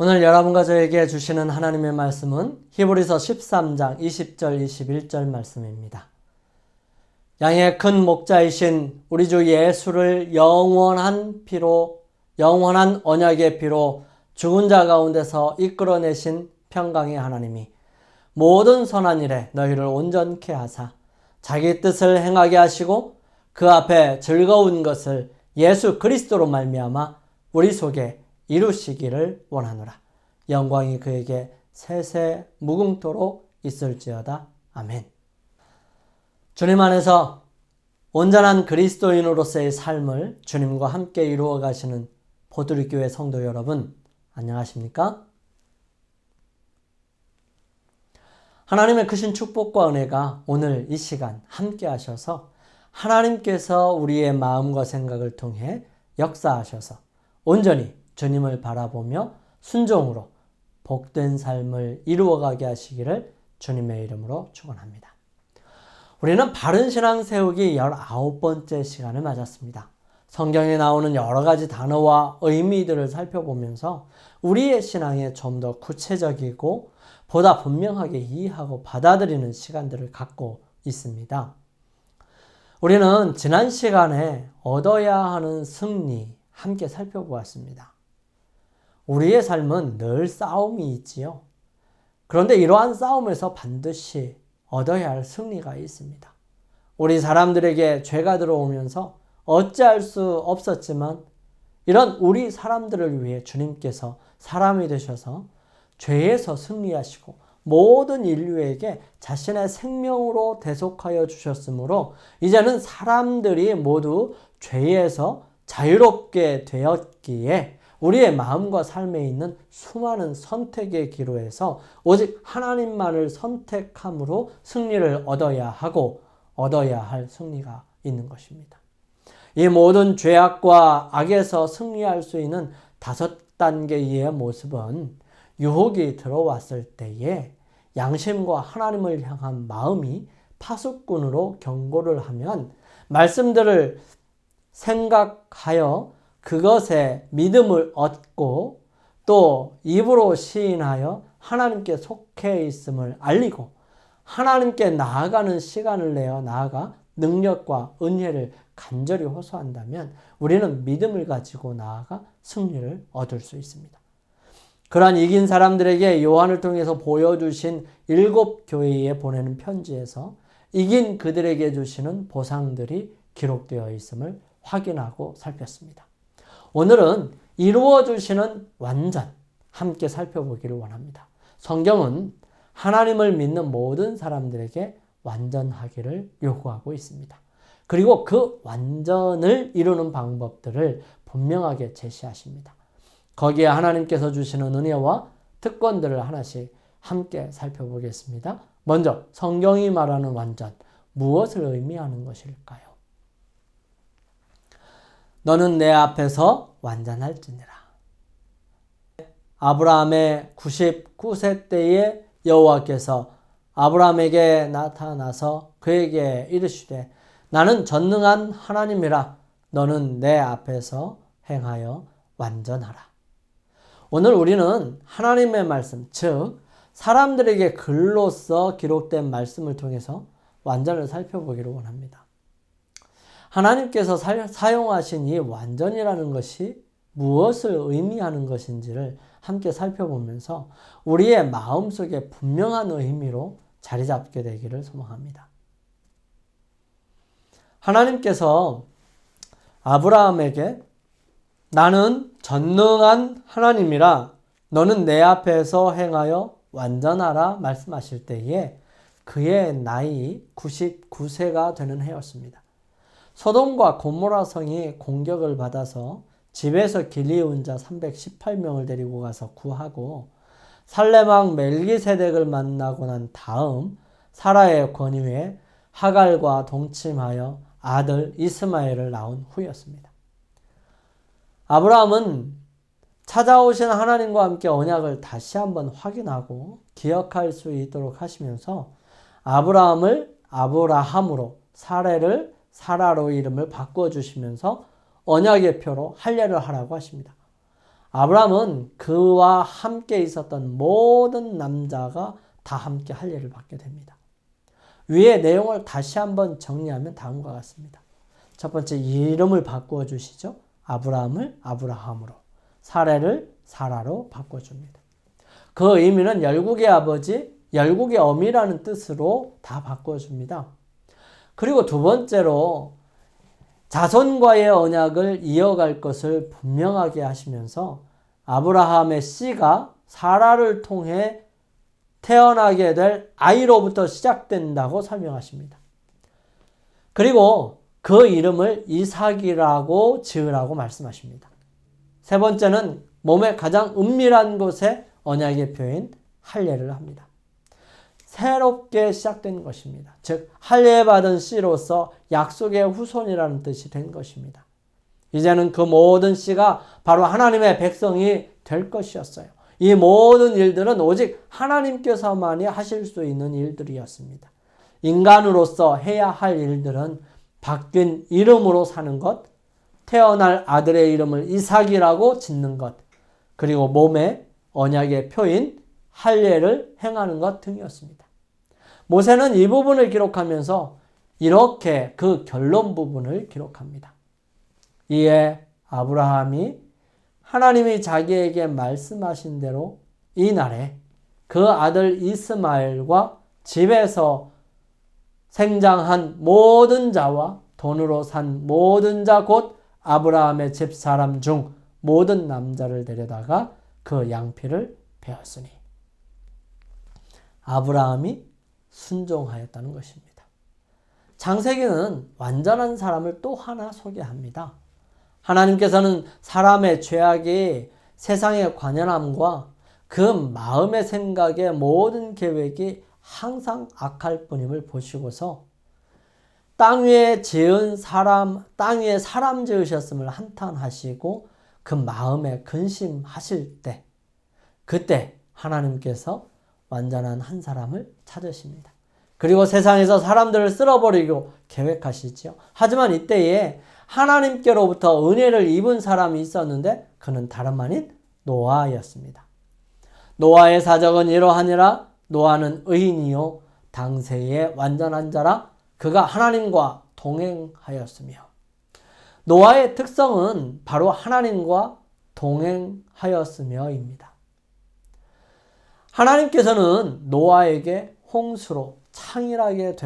오늘 여러분과 저에게 주시는 하나님의 말씀은 히브리서 13장 20절 21절 말씀입니다. 양의 큰 목자이신 우리 주 예수를 영원한 언약의 피로 죽은 자 가운데서 이끌어내신 평강의 하나님이 모든 선한 일에 너희를 온전케 하사 자기 뜻을 행하게 하시고 그 앞에 즐거운 것을 예수 그리스도로 말미암아 우리 속에 이루시기를 원하노라. 영광이 그에게 세세 무궁토록 있을지어다. 아멘. 주님 안에서 온전한 그리스도인으로서의 삶을 주님과 함께 이루어 가시는 보드리교회 성도 여러분, 안녕하십니까? 하나님의 크신 축복과 은혜가 오늘 이 시간 함께 하셔서 하나님께서 우리의 마음과 생각을 통해 역사하셔서 온전히 주님을 바라보며 순종으로 복된 삶을 이루어가게 하시기를 주님의 이름으로 축원합니다. 우리는 바른 신앙 세우기 19번째 시간을 맞았습니다. 성경에 나오는 여러 가지 단어와 의미들을 살펴보면서 우리의 신앙에 좀 더 구체적이고 보다 분명하게 이해하고 받아들이는 시간들을 갖고 있습니다. 우리는 지난 시간에 얻어야 하는 승리 함께 살펴보았습니다. 우리의 삶은 늘 싸움이 있지요. 그런데 이러한 싸움에서 반드시 얻어야 할 승리가 있습니다. 우리 사람들에게 죄가 들어오면서 어찌할 수 없었지만 이런 우리 사람들을 위해 주님께서 사람이 되셔서 죄에서 승리하시고 모든 인류에게 자신의 생명으로 대속하여 주셨으므로 이제는 사람들이 모두 죄에서 자유롭게 되었기에 우리의 마음과 삶에 있는 수많은 선택의 기로에서 오직 하나님만을 선택함으로 승리를 얻어야 하고 얻어야 할 승리가 있는 것입니다. 이 모든 죄악과 악에서 승리할 수 있는 5단계의 모습은 유혹이 들어왔을 때에 양심과 하나님을 향한 마음이 파수꾼으로 경고를 하면 말씀들을 생각하여 그것에 믿음을 얻고 또 입으로 시인하여 하나님께 속해 있음을 알리고 하나님께 나아가는 시간을 내어 나아가 능력과 은혜를 간절히 호소한다면 우리는 믿음을 가지고 나아가 승리를 얻을 수 있습니다. 그러한 이긴 사람들에게 요한을 통해서 보여주신 7교회에 보내는 편지에서 이긴 그들에게 주시는 보상들이 기록되어 있음을 확인하고 살폈습니다. 오늘은 이루어 주시는 완전 함께 살펴보기를 원합니다. 성경은 하나님을 믿는 모든 사람들에게 완전하기를 요구하고 있습니다. 그리고 그 완전을 이루는 방법들을 분명하게 제시하십니다. 거기에 하나님께서 주시는 은혜와 특권들을 하나씩 함께 살펴보겠습니다. 먼저 성경이 말하는 완전, 무엇을 의미하는 것일까요? 너는 내 앞에서 완전할지니라. 아브라함의 99세 때에 여호와께서 아브라함에게 나타나서 그에게 이르시되 나는 전능한 하나님이라 너는 내 앞에서 행하여 완전하라. 오늘 우리는 하나님의 말씀, 즉 사람들에게 글로써 기록된 말씀을 통해서 완전을 살펴보기를 원합니다. 하나님께서 사용하신 이 완전이라는 것이 무엇을 의미하는 것인지를 함께 살펴보면서 우리의 마음속에 분명한 의미로 자리 잡게 되기를 소망합니다. 하나님께서 아브라함에게 나는 전능한 하나님이라 너는 내 앞에서 행하여 완전하라 말씀하실 때에 그의 나이 99세가 되는 해였습니다. 소돔과 고모라 성이 공격을 받아서 집에서 길이운 자 318명을 데리고 가서 구하고 살렘왕 멜기세덱을 만나고 난 다음 사라의 권위에 하갈과 동침하여 아들 이스마엘을 낳은 후였습니다. 아브라함은 찾아오신 하나님과 함께 언약을 다시 한번 확인하고 기억할 수 있도록 하시면서 아브라함을 아브라함으로 사레를 사라로 이름을 바꿔주시면서 언약의 표로 할례를 하라고 하십니다. 아브라함은 그와 함께 있었던 모든 남자가 다 함께 할례를 받게 됩니다. 위의 내용을 다시 한번 정리하면 다음과 같습니다. 첫 번째, 이름을 바꾸어 주시죠. 아브라함을 아브라함으로, 사레를 사라로 바꿔줍니다. 그 의미는 열국의 아버지, 열국의 어미라는 뜻으로 다 바꿔줍니다. 그리고 두 번째로 자손과의 언약을 이어갈 것을 분명하게 하시면서 아브라함의 씨가 사라를 통해 태어나게 될 아이로부터 시작된다고 설명하십니다. 그리고 그 이름을 이삭이라고 지으라고 말씀하십니다. 세 번째는 몸의 가장 은밀한 곳에 언약의 표현 할례를 합니다. 새롭게 시작된 것입니다. 즉 할례받은 씨로서 약속의 후손이라는 뜻이 된 것입니다. 이제는 그 모든 씨가 바로 하나님의 백성이 될 것이었어요. 이 모든 일들은 오직 하나님께서만이 하실 수 있는 일들이었습니다. 인간으로서 해야 할 일들은 바뀐 이름으로 사는 것, 태어날 아들의 이름을 이삭이라고 짓는 것, 그리고 몸에 언약의 표인 할례를 행하는 것 등이었습니다. 모세는 이 부분을 기록하면서 이렇게 그 결론 부분을 기록합니다. 이에 아브라함이 하나님이 자기에게 말씀하신 대로 이날에 그 아들 이스마엘과 집에서 생장한 모든 자와 돈으로 산 모든 자 곧 아브라함의 집사람 중 모든 남자를 데려다가 그 양피를 베었으니 아브라함이 순종하였다는 것입니다. 창세기는 완전한 사람을 또 하나 소개합니다. 하나님께서는 사람의 죄악이 세상의 관연함과 그 마음의 생각의 모든 계획이 항상 악할 뿐임을 보시고서 땅 위에 사람 지으셨음을 한탄하시고 그 마음에 근심하실 때, 그때 하나님께서 완전한 한 사람을 찾으십니다. 그리고 세상에서 사람들을 쓸어버리고 계획하시지요. 하지만 이때에 하나님께로부터 은혜를 입은 사람이 있었는데 그는 다름 아닌 노아였습니다. 노아의 사적은 이러하니라. 노아는 의인이요 당세의 완전한 자라. 그가 하나님과 동행하였으며. 노아의 특성은 바로 하나님과 동행하였으며입니다. 하나님께서는 노아에게 홍수로 창일하게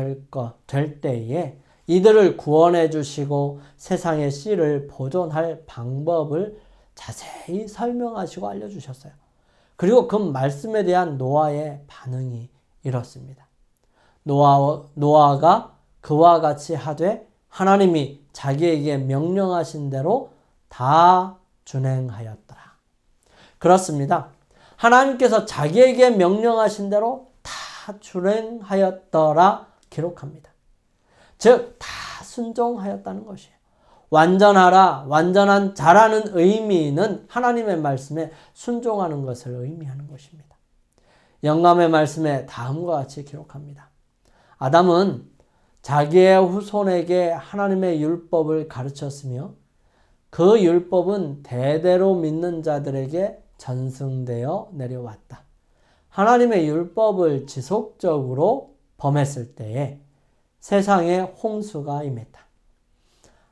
될 때에 이들을 구원해 주시고 세상의 씨를 보존할 방법을 자세히 설명하시고 알려주셨어요. 그리고 그 말씀에 대한 노아의 반응이 이렇습니다. 노아가 그와 같이 하되 하나님이 자기에게 명령하신 대로 다 준행하였더라. 그렇습니다. 하나님께서 자기에게 명령하신 대로 다 준행하였더라 기록합니다. 즉, 다 순종하였다는 것이에요. 완전하라, 완전한 자라는 의미는 하나님의 말씀에 순종하는 것을 의미하는 것입니다. 영감의 말씀에 다음과 같이 기록합니다. 아담은 자기의 후손에게 하나님의 율법을 가르쳤으며 그 율법은 대대로 믿는 자들에게 전승되어 내려왔다. 하나님의 율법을 지속적으로 범했을 때에 세상에 홍수가 임했다.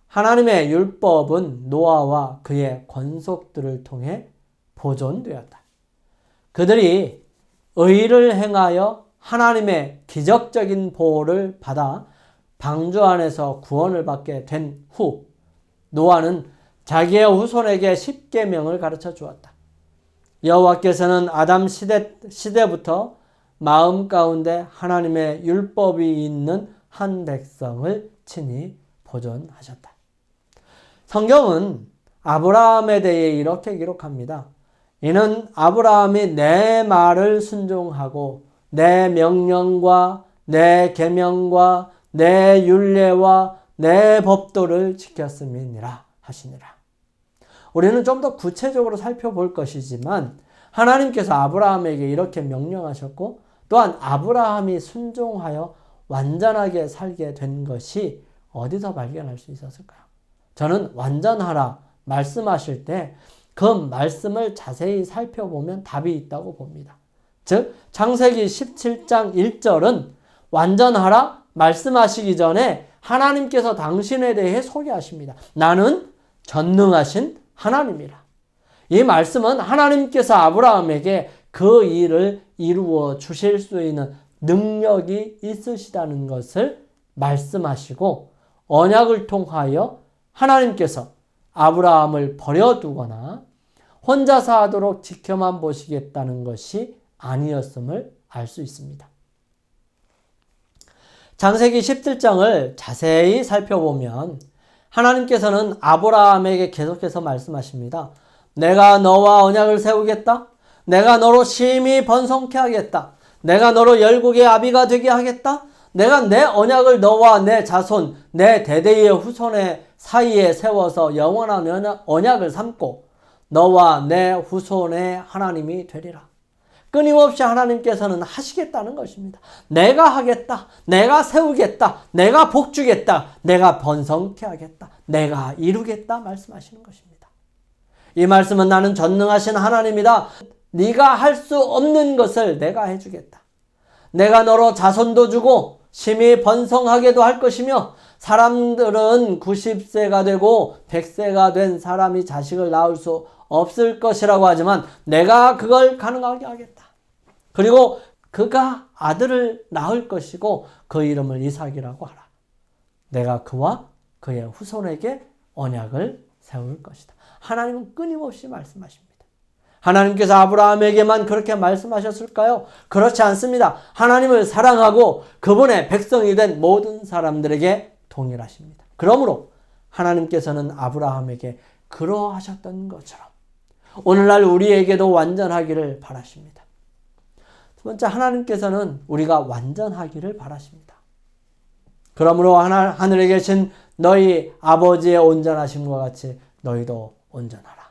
하나님의 율법은 노아와 그의 권속들을 통해 보존되었다. 그들이 의를 행하여 하나님의 기적적인 보호를 받아 방주 안에서 구원을 받게 된 후 노아는 자기의 후손에게 십계명을 가르쳐 주었다. 여호와께서는 아담 시대부터 마음 가운데 하나님의 율법이 있는 한 백성을 친히 보존하셨다. 성경은 아브라함에 대해 이렇게 기록합니다. 이는 아브라함이 내 말을 순종하고 내 명령과 내 계명과 내 율례와 내 법도를 지켰음이니라 하시니라. 우리는 좀 더 구체적으로 살펴볼 것이지만 하나님께서 아브라함에게 이렇게 명령하셨고 또한 아브라함이 순종하여 완전하게 살게 된 것이 어디서 발견할 수 있었을까요? 저는 완전하라 말씀하실 때 그 말씀을 자세히 살펴보면 답이 있다고 봅니다. 즉 창세기 17장 1절은 완전하라 말씀하시기 전에 하나님께서 당신에 대해 소개하십니다. 나는 전능하신 하나님이라. 이 말씀은 하나님께서 아브라함에게 그 일을 이루어 주실 수 있는 능력이 있으시다는 것을 말씀하시고 언약을 통하여 하나님께서 아브라함을 버려두거나 혼자서 하도록 지켜만 보시겠다는 것이 아니었음을 알 수 있습니다. 창세기 17장을 자세히 살펴보면 하나님께서는 아브라함에게 계속해서 말씀하십니다. 내가 너와 언약을 세우겠다. 내가 너로 심히 번성케 하겠다. 내가 너로 열국의 아비가 되게 하겠다. 내가 내 언약을 너와 내 자손, 내 대대의 후손의 사이에 세워서 영원한 언약을 삼고 너와 내 후손의 하나님이 되리라. 끊임없이 하나님께서는 하시겠다는 것입니다. 내가 하겠다. 내가 세우겠다. 내가 복주겠다. 내가 번성케 하겠다. 내가 이루겠다 말씀하시는 것입니다. 이 말씀은 나는 전능하신 하나님이다. 네가 할 수 없는 것을 내가 해주겠다. 내가 너로 자손도 주고 심히 번성하게도 할 것이며 사람들은 90세가 되고 100세가 된 사람이 자식을 낳을 수 없을 것이라고 하지만 내가 그걸 가능하게 하겠다. 그리고 그가 아들을 낳을 것이고 그 이름을 이삭이라고 하라. 내가 그와 그의 후손에게 언약을 세울 것이다. 하나님은 끊임없이 말씀하십니다. 하나님께서 아브라함에게만 그렇게 말씀하셨을까요? 그렇지 않습니다. 하나님을 사랑하고 그분의 백성이 된 모든 사람들에게 동일하십니다. 그러므로 하나님께서는 아브라함에게 그러하셨던 것처럼 오늘날 우리에게도 완전하기를 바라십니다. 두 번째, 하나님께서는 우리가 완전하기를 바라십니다. 그러므로 하늘에 계신 너희 아버지의 온전하심과 같이 너희도 온전하라.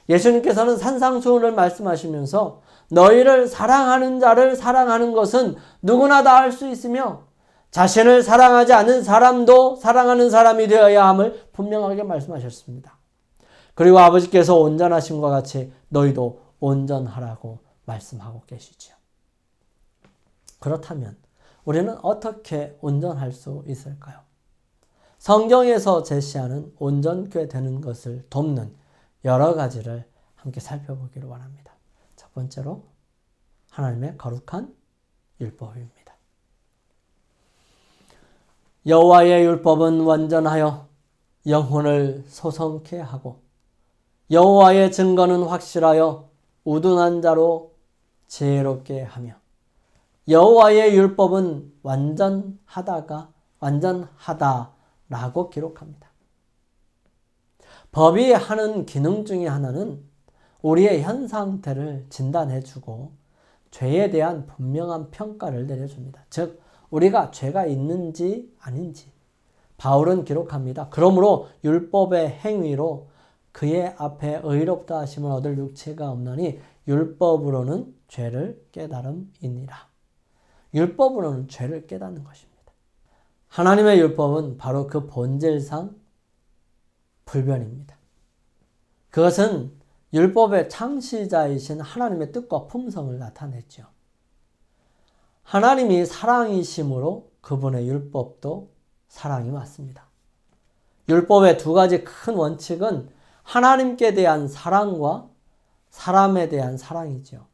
예수님께서는 산상수훈을 말씀하시면서 너희를 사랑하는 자를 사랑하는 것은 누구나 다 할 수 있으며 자신을 사랑하지 않는 사람도 사랑하는 사람이 되어야 함을 분명하게 말씀하셨습니다. 그리고 아버지께서 온전하심과 같이 너희도 온전하라고 말씀하고 계시죠. 그렇다면 우리는 어떻게 온전할 수 있을까요? 성경에서 제시하는 온전케 되는 것을 돕는 여러 가지를 함께 살펴보기를 원합니다. 첫 번째로 하나님의 거룩한 율법입니다. 여호와의 율법은 완전하여 영혼을 소성케 하고 여호와의 증거는 확실하여 우둔한 자로 지혜롭게 하며 여호와의 율법은 완전하다라고 기록합니다. 법이 하는 기능 중에 하나는 우리의 현 상태를 진단해주고 죄에 대한 분명한 평가를 내려줍니다. 즉 우리가 죄가 있는지 아닌지 바울은 기록합니다. 그러므로 율법의 행위로 그의 앞에 의롭다 하심을 얻을 육체가 없나니 율법으로는 죄를 깨달음이니라. 율법으로는 죄를 깨닫는 것입니다. 하나님의 율법은 바로 그 본질상 불변입니다. 그것은 율법의 창시자이신 하나님의 뜻과 품성을 나타냈죠. 하나님이 사랑이심으로 그분의 율법도 사랑이 맞습니다. 율법의 두 가지 큰 원칙은 하나님께 대한 사랑과 사람에 대한 사랑이죠.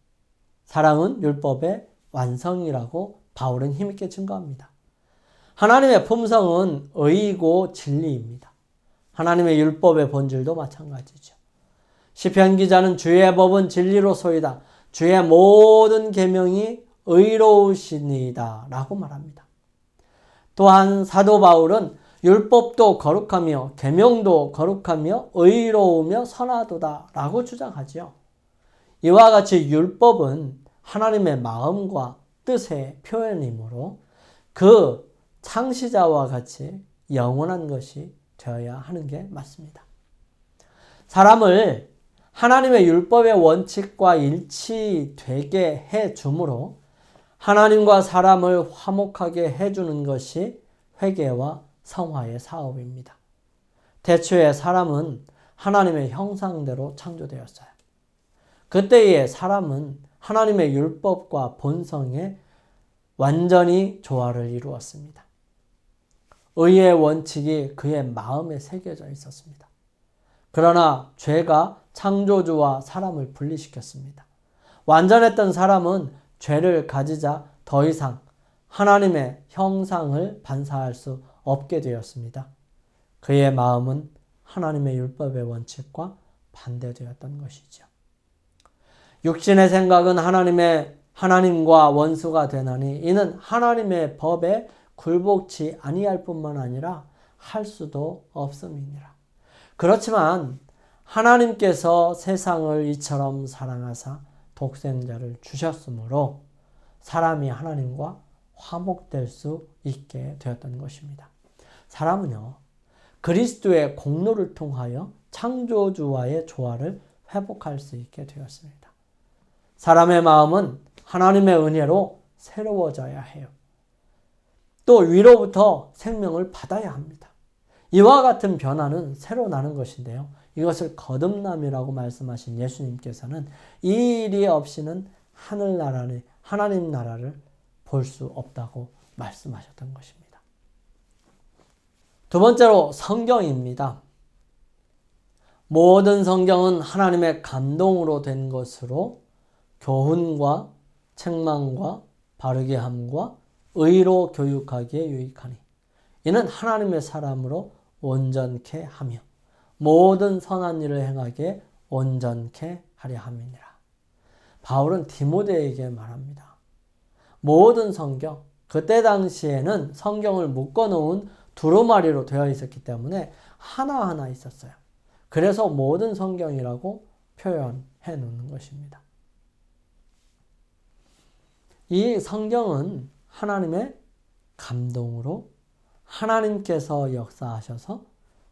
사랑은 율법의 완성이라고 바울은 힘있게 증거합니다. 하나님의 품성은 의이고 진리입니다. 하나님의 율법의 본질도 마찬가지죠. 시편 기자는 주의 법은 진리로소이다. 주의 모든 계명이 의로우시니이다 라고 말합니다. 또한 사도 바울은 율법도 거룩하며 계명도 거룩하며 의로우며 선하도다 라고 주장하지요. 이와 같이 율법은 하나님의 마음과 뜻의 표현이므로 그 창시자와 같이 영원한 것이 되어야 하는 게 맞습니다. 사람을 하나님의 율법의 원칙과 일치되게 해주므로 하나님과 사람을 화목하게 해주는 것이 회개와 성화의 사업입니다. 태초에 사람은 하나님의 형상대로 창조되었어요. 그때의 사람은 하나님의 율법과 본성에 완전히 조화를 이루었습니다. 의의 원칙이 그의 마음에 새겨져 있었습니다. 그러나 죄가 창조주와 사람을 분리시켰습니다. 완전했던 사람은 죄를 가지자 더 이상 하나님의 형상을 반사할 수 없게 되었습니다. 그의 마음은 하나님의 율법의 원칙과 반대되었던 것이죠. 육신의 생각은 하나님과 원수가 되나니 이는 하나님의 법에 굴복치 아니할 뿐만 아니라 할 수도 없음이니라. 그렇지만 하나님께서 세상을 이처럼 사랑하사 독생자를 주셨으므로 사람이 하나님과 화목될 수 있게 되었던 것입니다. 사람은요, 그리스도의 공로를 통하여 창조주와의 조화를 회복할 수 있게 되었습니다. 사람의 마음은 하나님의 은혜로 새로워져야 해요. 또 위로부터 생명을 받아야 합니다. 이와 같은 변화는 새로 나는 것인데요. 이것을 거듭남이라고 말씀하신 예수님께서는 이 일이 없이는 하나님 나라를 볼 수 없다고 말씀하셨던 것입니다. 두 번째로 성경입니다. 모든 성경은 하나님의 감동으로 된 것으로 교훈과 책망과 바르게 함과 의로 교육하기에 유익하니 이는 하나님의 사람으로 온전케 하며 모든 선한 일을 행하기에 온전케 하려 함이니라. 바울은 디모데에게 말합니다. 모든 성경, 그때 당시에는 성경을 묶어놓은 두루마리로 되어 있었기 때문에 하나하나 있었어요. 그래서 모든 성경이라고 표현해 놓는 것입니다. 이 성경은 하나님의 감동으로 하나님께서 역사하셔서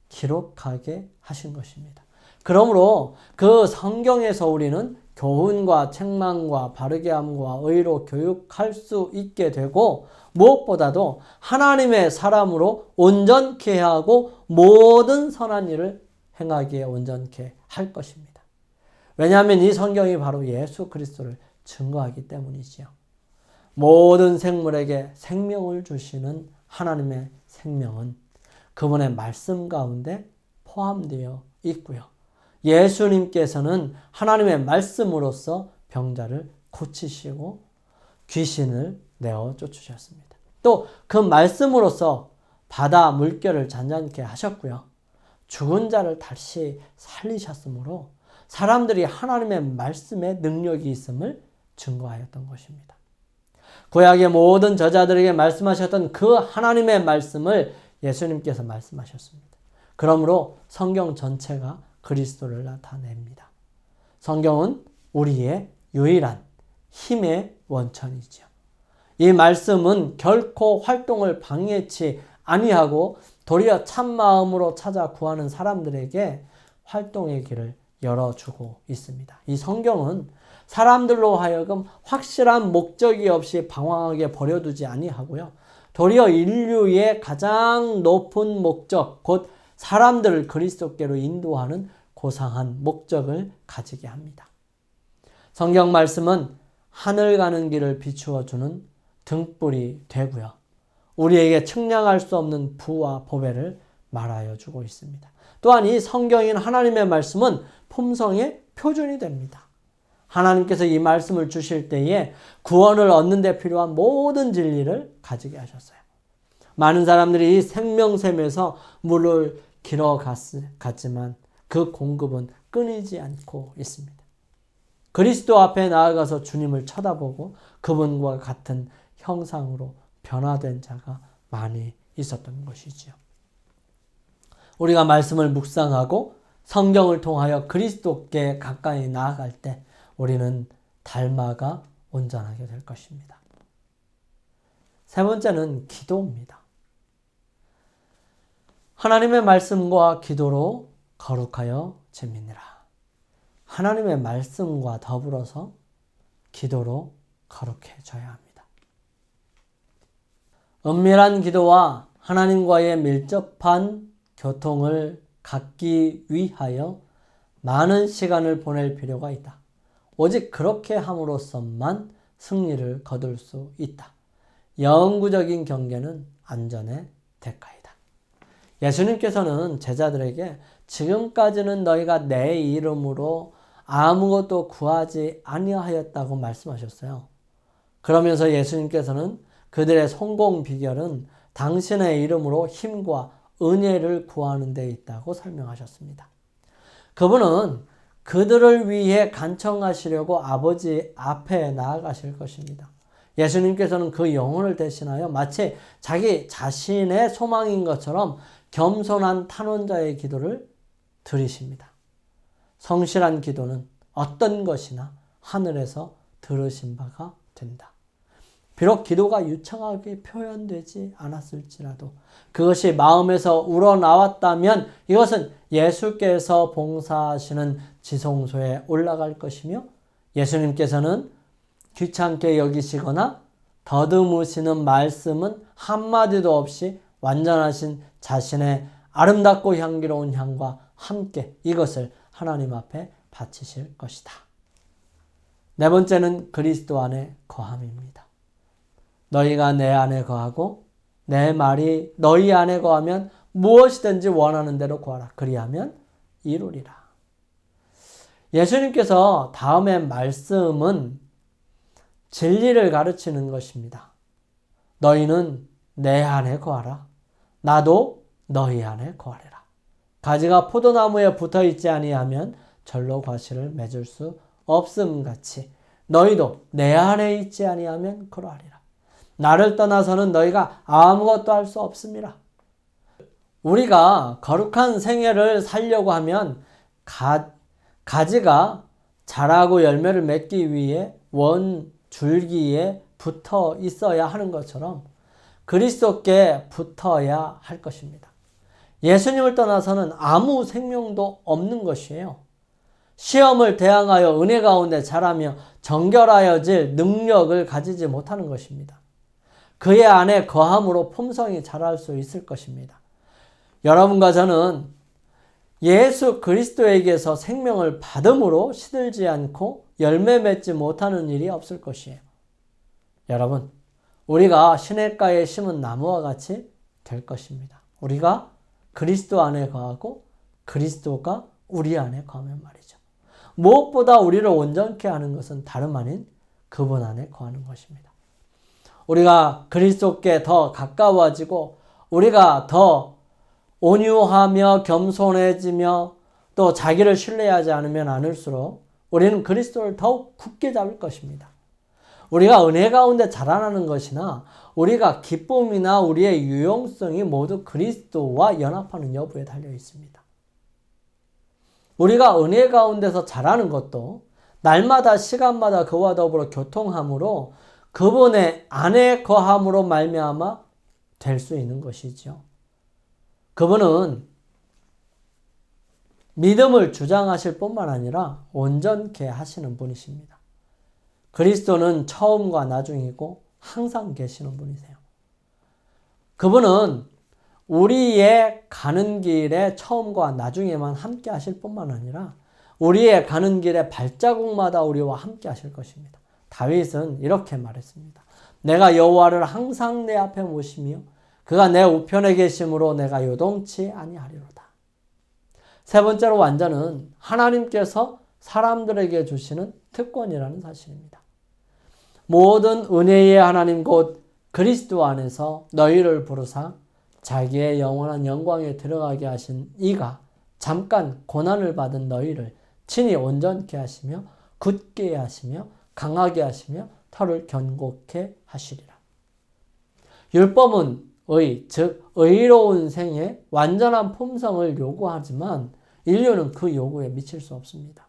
기록하게 하신 것입니다. 그러므로 그 성경에서 우리는 교훈과 책망과 바르게 함과 의로 교육할 수 있게 되고 무엇보다도 하나님의 사람으로 온전케 하고 모든 선한 일을 행하기에 온전케 할 것입니다. 왜냐하면 이 성경이 바로 예수 그리스도를 증거하기 때문이지요. 모든 생물에게 생명을 주시는 하나님의 생명은 그분의 말씀 가운데 포함되어 있고요. 예수님께서는 하나님의 말씀으로서 병자를 고치시고 귀신을 내어 쫓으셨습니다. 또 그 말씀으로서 바다 물결을 잔잔케 하셨고요. 죽은 자를 다시 살리셨으므로 사람들이 하나님의 말씀에 능력이 있음을 증거하였던 것입니다. 구약의 모든 저자들에게 말씀하셨던 그 하나님의 말씀을 예수님께서 말씀하셨습니다. 그러므로 성경 전체가 그리스도를 나타냅니다. 성경은 우리의 유일한 힘의 원천이죠. 이 말씀은 결코 활동을 방해치 아니하고 도리어 참마음으로 찾아 구하는 사람들에게 활동의 길을 열어주고 있습니다. 이 성경은 사람들로 하여금 확실한 목적이 없이 방황하게 버려두지 아니하고요. 도리어 인류의 가장 높은 목적, 곧 사람들을 그리스도께로 인도하는 고상한 목적을 가지게 합니다. 성경 말씀은 하늘 가는 길을 비추어주는 등불이 되고요. 우리에게 측량할 수 없는 부와 보배를 말하여 주고 있습니다. 또한 이 성경인 하나님의 말씀은 품성의 표준이 됩니다. 하나님께서 이 말씀을 주실 때에 구원을 얻는 데 필요한 모든 진리를 가지게 하셨어요. 많은 사람들이 이 생명샘에서 물을 길어갔지만 그 공급은 끊이지 않고 있습니다. 그리스도 앞에 나아가서 주님을 쳐다보고 그분과 같은 형상으로 변화된 자가 많이 있었던 것이지요. 우리가 말씀을 묵상하고 성경을 통하여 그리스도께 가까이 나아갈 때 우리는 닮아가 온전하게 될 것입니다. 세 번째는 기도입니다. 하나님의 말씀과 기도로 거룩하여 지미니라. 하나님의 말씀과 더불어서 기도로 거룩해져야 합니다. 은밀한 기도와 하나님과의 밀접한 교통을 갖기 위하여 많은 시간을 보낼 필요가 있다. 오직 그렇게 함으로써만 승리를 거둘 수 있다. 영구적인 경계는 안전의 대가이다. 예수님께서는 제자들에게 지금까지는 너희가 내 이름으로 아무것도 구하지 아니하였다고 말씀하셨어요. 그러면서 예수님께서는 그들의 성공 비결은 당신의 이름으로 힘과 은혜를 구하는 데 있다고 설명하셨습니다. 그분은 그들을 위해 간청하시려고 아버지 앞에 나아가실 것입니다. 예수님께서는 그 영혼을 대신하여 마치 자기 자신의 소망인 것처럼 겸손한 탄원자의 기도를 드리십니다. 성실한 기도는 어떤 것이나 하늘에서 들으신 바가 된다. 비록 기도가 유창하게 표현되지 않았을지라도 그것이 마음에서 우러나왔다면 이것은 예수께서 봉사하시는 지성소에 올라갈 것이며 예수님께서는 귀찮게 여기시거나 더듬으시는 말씀은 한마디도 없이 완전하신 자신의 아름답고 향기로운 향과 함께 이것을 하나님 앞에 바치실 것이다. 네 번째는 그리스도 안에 거함입니다. 너희가 내 안에 거하고 내 말이 너희 안에 거하면 무엇이든지 원하는 대로 구하라. 그리하면 이루리라. 예수님께서 다음에 말씀은 진리를 가르치는 것입니다. 너희는 내 안에 거하라. 나도 너희 안에 거하리라. 가지가 포도나무에 붙어 있지 아니하면 절로 과실을 맺을 수 없음 같이 너희도 내 안에 있지 아니하면 그러하리라. 나를 떠나서는 너희가 아무것도 할 수 없습니다. 우리가 거룩한 생애를 살려고 하면 가지가 자라고 열매를 맺기 위해 원 줄기에 붙어 있어야 하는 것처럼 그리스도께 붙어야 할 것입니다. 예수님을 떠나서는 아무 생명도 없는 것이에요. 시험을 대항하여 은혜 가운데 자라며 정결하여질 능력을 가지지 못하는 것입니다. 그의 안에 거함으로 품성이 자랄 수 있을 것입니다. 여러분과 저는 예수 그리스도에게서 생명을 받음으로 시들지 않고 열매 맺지 못하는 일이 없을 것이에요. 여러분, 우리가 시냇가에 심은 나무와 같이 될 것입니다. 우리가 그리스도 안에 거하고 그리스도가 우리 안에 거하면 말이죠. 무엇보다 우리를 온전케 하는 것은 다름 아닌 그분 안에 거하는 것입니다. 우리가 그리스도께 더 가까워지고 우리가 더 온유하며 겸손해지며 또 자기를 신뢰하지 않으면 않을수록 우리는 그리스도를 더욱 굳게 잡을 것입니다. 우리가 은혜 가운데 자라나는 것이나 우리가 기쁨이나 우리의 유용성이 모두 그리스도와 연합하는 여부에 달려 있습니다. 우리가 은혜 가운데서 자라는 것도 날마다 시간마다 그와 더불어 교통함으로 그분의 안에 거함으로 말미암아 될 수 있는 것이죠. 그분은 믿음을 주장하실 뿐만 아니라 온전케 하시는 분이십니다. 그리스도는 처음과 나중이고 항상 계시는 분이세요. 그분은 우리의 가는 길에 처음과 나중에만 함께 하실 뿐만 아니라 우리의 가는 길에 발자국마다 우리와 함께 하실 것입니다. 다윗은 이렇게 말했습니다. 내가 여호와를 항상 내 앞에 모시며 그가 내 우편에 계심으로 내가 요동치 아니하리로다. 세 번째로 완전은 하나님께서 사람들에게 주시는 특권이라는 사실입니다. 모든 은혜의 하나님 곧 그리스도 안에서 너희를 부르사 자기의 영원한 영광에 들어가게 하신 이가 잠깐 고난을 받은 너희를 친히 온전케 하시며 굳게 하시며 강하게 하시며 털을 견고케 하시리라. 율법은 즉 의로운 생에 완전한 품성을 요구하지만 인류는 그 요구에 미칠 수 없습니다.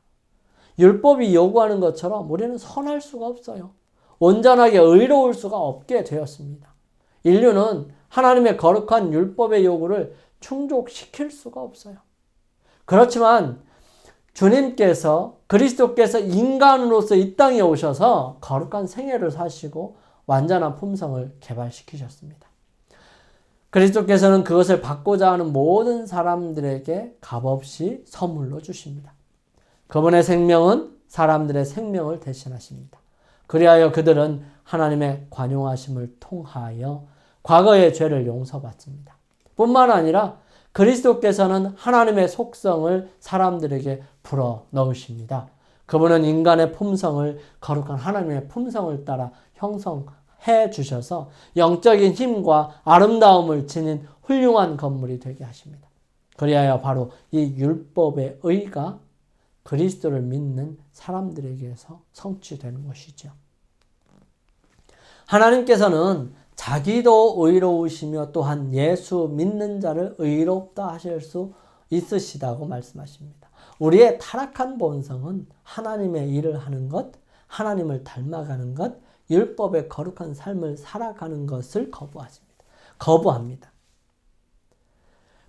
율법이 요구하는 것처럼 우리는 선할 수가 없어요. 온전하게 의로울 수가 없게 되었습니다. 인류는 하나님의 거룩한 율법의 요구를 충족시킬 수가 없어요. 그렇지만 주님께서 그리스도께서 인간으로서 이 땅에 오셔서 거룩한 생애를 사시고 완전한 품성을 개발시키셨습니다. 그리스도께서는 그것을 받고자 하는 모든 사람들에게 값없이 선물로 주십니다. 그분의 생명은 사람들의 생명을 대신하십니다. 그리하여 그들은 하나님의 관용하심을 통하여 과거의 죄를 용서받습니다. 뿐만 아니라 그리스도께서는 하나님의 속성을 사람들에게 불어 넣으십니다. 그분은 인간의 품성을 거룩한 하나님의 품성을 따라 형성해 주셔서 영적인 힘과 아름다움을 지닌 훌륭한 건물이 되게 하십니다. 그리하여 바로 이 율법의 의가 그리스도를 믿는 사람들에게서 성취되는 것이죠. 하나님께서는 자기도 의로우시며 또한 예수 믿는 자를 의롭다 하실 수 있으시다고 말씀하십니다. 우리의 타락한 본성은 하나님의 일을 하는 것, 하나님을 닮아가는 것, 율법의 거룩한 삶을 살아가는 것을 거부합니다.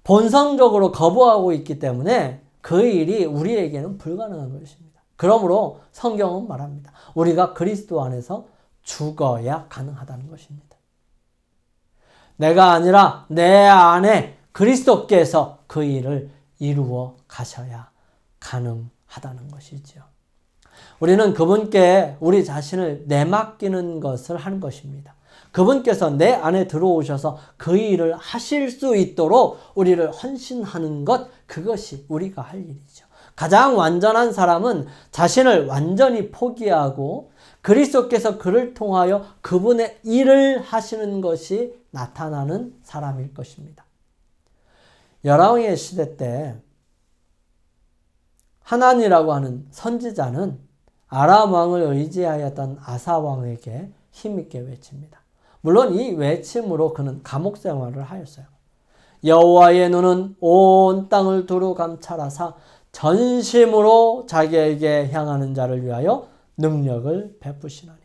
본성적으로 거부하고 있기 때문에 그 일이 우리에게는 불가능한 것입니다. 그러므로 성경은 말합니다. 우리가 그리스도 안에서 죽어야 가능하다는 것입니다. 내가 아니라 내 안에 그리스도께서 그 일을 이루어 가셔야 가능하다는 것이죠. 우리는 그분께 우리 자신을 내맡기는 것을 하는 것입니다. 그분께서 내 안에 들어오셔서 그 일을 하실 수 있도록 우리를 헌신하는 것, 그것이 우리가 할 일이죠. 가장 완전한 사람은 자신을 완전히 포기하고 그리스도께서 그를 통하여 그분의 일을 하시는 것이 나타나는 사람일 것입니다. 열왕의 시대 때 하난이라고 하는 선지자는 아람 왕을 의지하였던 아사 왕에게 힘있게 외칩니다. 물론 이 외침으로 그는 감옥 생활을 하였어요. 여호와의 눈은 온 땅을 두루 감찰하사 전심으로 자기에게 향하는 자를 위하여 능력을 베푸시나니.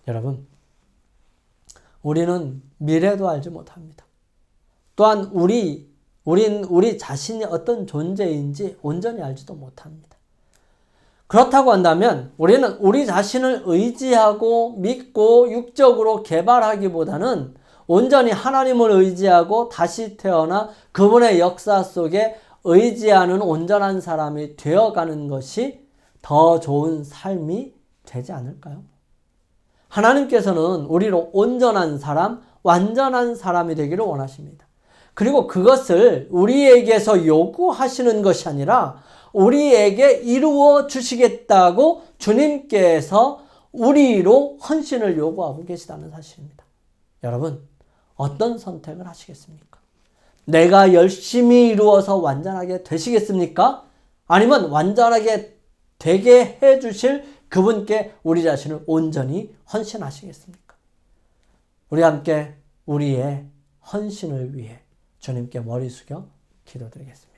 여러분, 우리는 미래도 알지 못합니다. 또한 우리 자신이 어떤 존재인지 온전히 알지도 못합니다. 그렇다고 한다면 우리는 우리 자신을 의지하고 믿고 육적으로 개발하기보다는 온전히 하나님을 의지하고 다시 태어나 그분의 역사 속에 의지하는 온전한 사람이 되어가는 것이 더 좋은 삶이 되지 않을까요? 하나님께서는 우리로 온전한 사람, 완전한 사람이 되기를 원하십니다. 그리고 그것을 우리에게서 요구하시는 것이 아니라 우리에게 이루어 주시겠다고 주님께서 우리로 헌신을 요구하고 계시다는 사실입니다. 여러분, 어떤 선택을 하시겠습니까? 내가 열심히 이루어서 완전하게 되시겠습니까? 아니면 완전하게 되게 해주실 그분께 우리 자신을 온전히 헌신하시겠습니까? 우리 함께 우리의 헌신을 위해 주님께 머리 숙여 기도드리겠습니다.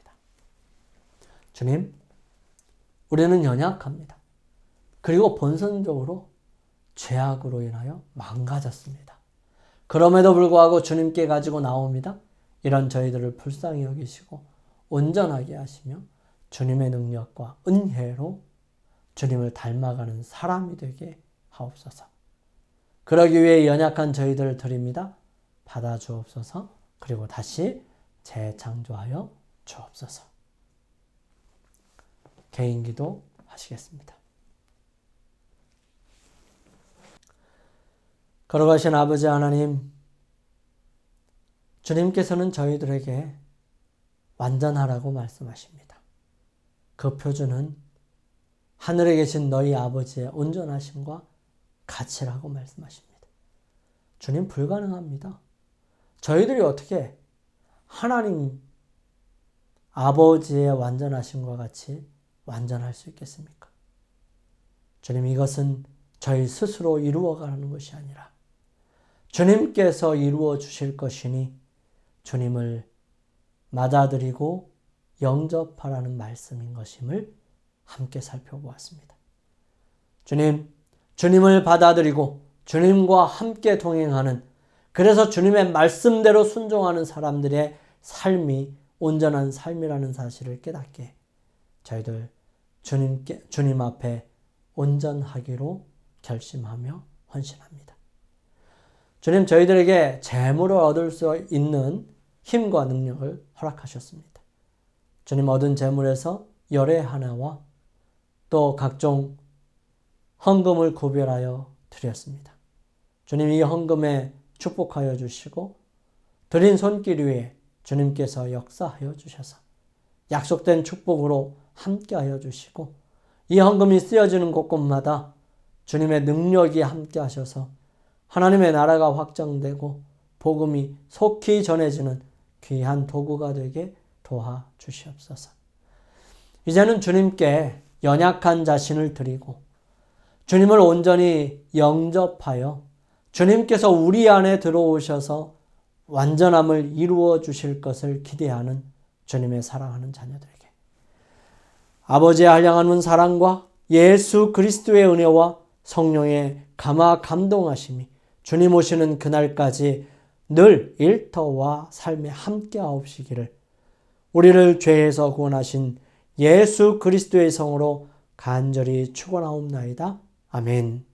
주님, 우리는 연약합니다. 그리고 본성적으로 죄악으로 인하여 망가졌습니다. 그럼에도 불구하고 주님께 가지고 나옵니다. 이런 저희들을 불쌍히 여기시고 온전하게 하시며 주님의 능력과 은혜로 주님을 닮아가는 사람이 되게 하옵소서. 그러기 위해 연약한 저희들을 드립니다. 받아주옵소서. 그리고 다시 재창조하여 주옵소서. 개인기도 하시겠습니다. 거룩하신 아버지 하나님, 주님께서는 저희들에게 완전하라고 말씀하십니다. 그 표준은 하늘에 계신 너희 아버지의 온전하심과 가치라고 말씀하십니다. 주님, 불가능합니다. 저희들이 어떻게 하나님 아버지의 완전하심과 같이 완전할 수 있겠습니까? 주님, 이것은 저희 스스로 이루어가는 것이 아니라 주님께서 이루어 주실 것이니 주님을 맞아들이고 영접하라는 말씀인 것임을 함께 살펴보았습니다. 주님, 주님을 받아들이고 주님과 함께 동행하는, 그래서 주님의 말씀대로 순종하는 사람들의 삶이 온전한 삶이라는 사실을 깨닫게 저희들 주님 앞에 온전하기로 결심하며 헌신합니다. 주님 저희들에게 재물을 얻을 수 있는 힘과 능력을 허락하셨습니다. 주님 얻은 재물에서 열의 하나와 또 각종 헌금을 구별하여 드렸습니다. 주님 이 헌금에 축복하여 주시고 드린 손길 위에 주님께서 역사하여 주셔서 약속된 축복으로 함께하여 주시고 이 헌금이 쓰여지는 곳곳마다 주님의 능력이 함께하셔서 하나님의 나라가 확장되고 복음이 속히 전해지는 귀한 도구가 되게 도와주시옵소서. 이제는 주님께 연약한 자신을 드리고 주님을 온전히 영접하여 주님께서 우리 안에 들어오셔서 완전함을 이루어 주실 것을 기대하는 주님의 사랑하는 자녀들에게 아버지의 한량한 사랑과 예수 그리스도의 은혜와 성령의 감화 감동하심이 주님 오시는 그날까지 늘 일터와 삶에 함께하옵시기를 우리를 죄에서 구원하신 예수 그리스도의 성으로 간절히 축원하옵나이다. 아멘.